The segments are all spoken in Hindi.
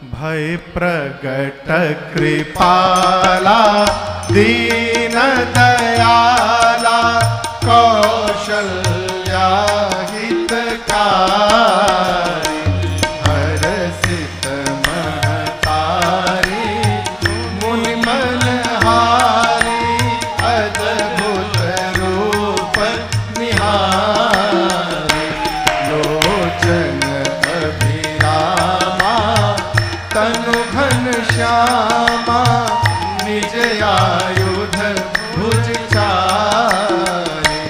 भय प्रगट कृपाला दीन दयाला कौशल्या हितकारी हरसित महतारी मुनि मनहारी अद्भुत रूप निहारी लोचन अभिरामा तनु घन श्यामा निज आयुध भुज चारे।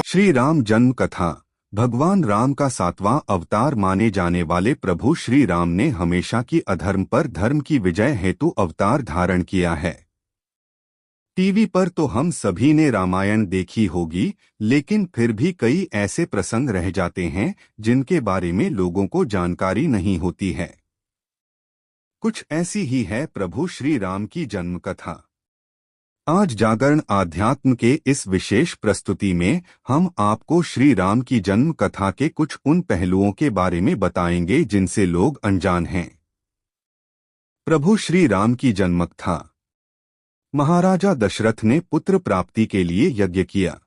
श्री राम जन्म कथा। भगवान राम का 7वां अवतार माने जाने वाले प्रभु श्री राम ने हमेशा की अधर्म पर धर्म की विजय हेतु अवतार धारण किया है। टीवी पर तो हम सभी ने रामायण देखी होगी, लेकिन फिर भी कई ऐसे प्रसंग रह जाते हैं जिनके बारे में लोगों को जानकारी नहीं होती है। कुछ ऐसी ही है प्रभु श्री राम की जन्म कथा। आज जागरण आध्यात्म के इस विशेष प्रस्तुति में हम आपको श्री राम की जन्म कथा के कुछ उन पहलुओं के बारे में बताएंगे जिनसे लोग अनजान हैं। प्रभु श्री राम की जन्म कथा। महाराजा दशरथ ने पुत्र प्राप्ति के लिए यज्ञ किया।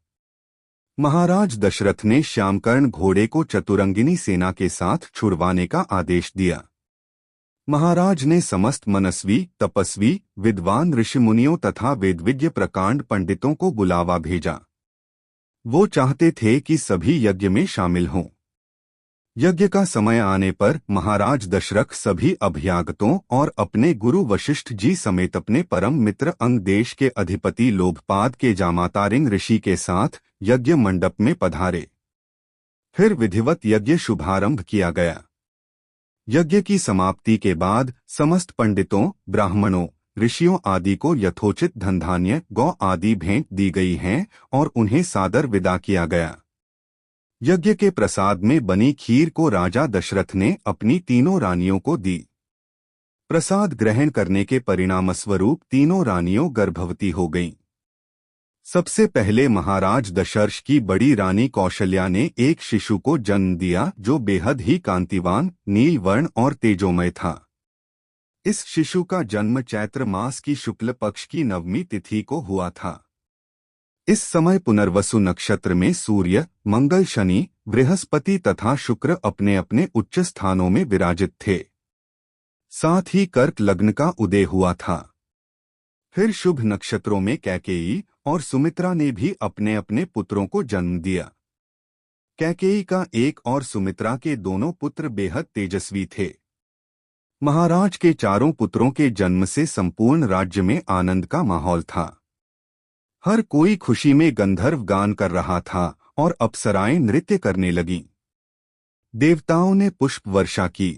महाराज दशरथ ने श्यामकर्ण घोड़े को चतुरंगिनी सेना के साथ छुड़वाने का आदेश दिया। महाराज ने समस्त मनस्वी, तपस्वी, विद्वान ऋषि मुनियों तथा वेदविज्ञ प्रकांड पंडितों को बुलावा भेजा। वो चाहते थे कि सभी यज्ञ में शामिल हों। यज्ञ का समय आने पर महाराज दशरथ सभी अभ्यागतों और अपने गुरु वशिष्ठ जी समेत अपने परम मित्र अंग देश के अधिपति लोभपाद के जामातारिंग ऋषि के साथ यज्ञ मंडप में पधारे। फिर विधिवत यज्ञ शुभारंभ किया गया। यज्ञ की समाप्ति के बाद समस्त पंडितों, ब्राह्मणों, ऋषियों आदि को यथोचित धनधान्य, गौ आदि भेंट दी गई हैं और उन्हें सादर विदा किया गया। यज्ञ के प्रसाद में बनी खीर को राजा दशरथ ने अपनी तीनों रानियों को दी। प्रसाद ग्रहण करने के परिणामस्वरूप तीनों रानियों गर्भवती हो गईं। सबसे पहले महाराज दशरथ की बड़ी रानी कौशल्या ने एक शिशु को जन्म दिया जो बेहद ही कांतिवान, नील वर्ण और तेजोमय था। इस शिशु का जन्म चैत्र मास की शुक्ल पक्ष की नवमी तिथि को हुआ था। इस समय पुनर्वसु नक्षत्र में सूर्य, मंगल, शनि, बृहस्पति तथा शुक्र अपने अपने उच्च स्थानों में विराजित थे। साथ ही कर्क लग्न का उदय हुआ था। फिर शुभ नक्षत्रों में कैकेयी और सुमित्रा ने भी अपने अपने पुत्रों को जन्म दिया। कैकेयी का एक और सुमित्रा के दोनों पुत्र बेहद तेजस्वी थे। महाराज के चारों पुत्रों के जन्म से संपूर्ण राज्य में आनंद का माहौल था। हर कोई खुशी में गंधर्व गान कर रहा था और अप्सराएं नृत्य करने लगीं। देवताओं ने पुष्प वर्षा की।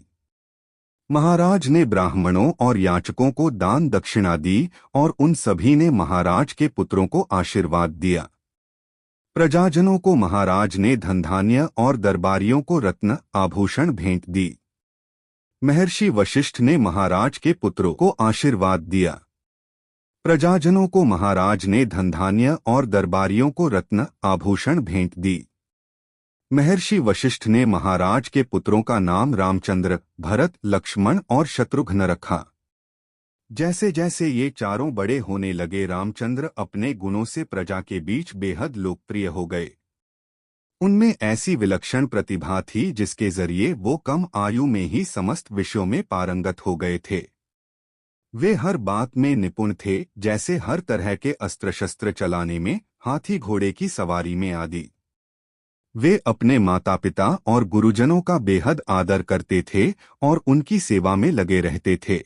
महाराज ने ब्राह्मणों और याचकों को दान दक्षिणा दी और उन सभी ने महाराज के पुत्रों को आशीर्वाद दिया। प्रजाजनों को महाराज ने धनधान्य और दरबारियों को रत्न आभूषण भेंट दी। महर्षि वशिष्ठ ने महाराज के पुत्रों को आशीर्वाद दिया। प्रजाजनों को महाराज ने धनधान्य और दरबारियों को रत्न आभूषण भेंट दी। महर्षि वशिष्ठ ने महाराज के पुत्रों का नाम रामचंद्र, भरत, लक्ष्मण और शत्रुघ्न रखा। जैसे जैसे ये चारों बड़े होने लगे, रामचंद्र अपने गुणों से प्रजा के बीच बेहद लोकप्रिय हो गए। उनमें ऐसी विलक्षण प्रतिभा थी जिसके जरिए वो कम आयु में ही समस्त विषयों में पारंगत हो गए थे। वे हर बात में निपुण थे, जैसे हर तरह के अस्त्र शस्त्र चलाने में, हाथी घोड़े की सवारी में आदि। वे अपने माता पिता और गुरुजनों का बेहद आदर करते थे और उनकी सेवा में लगे रहते थे।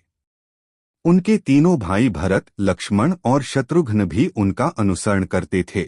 उनके तीनों भाई भरत, लक्ष्मण और शत्रुघ्न भी उनका अनुसरण करते थे।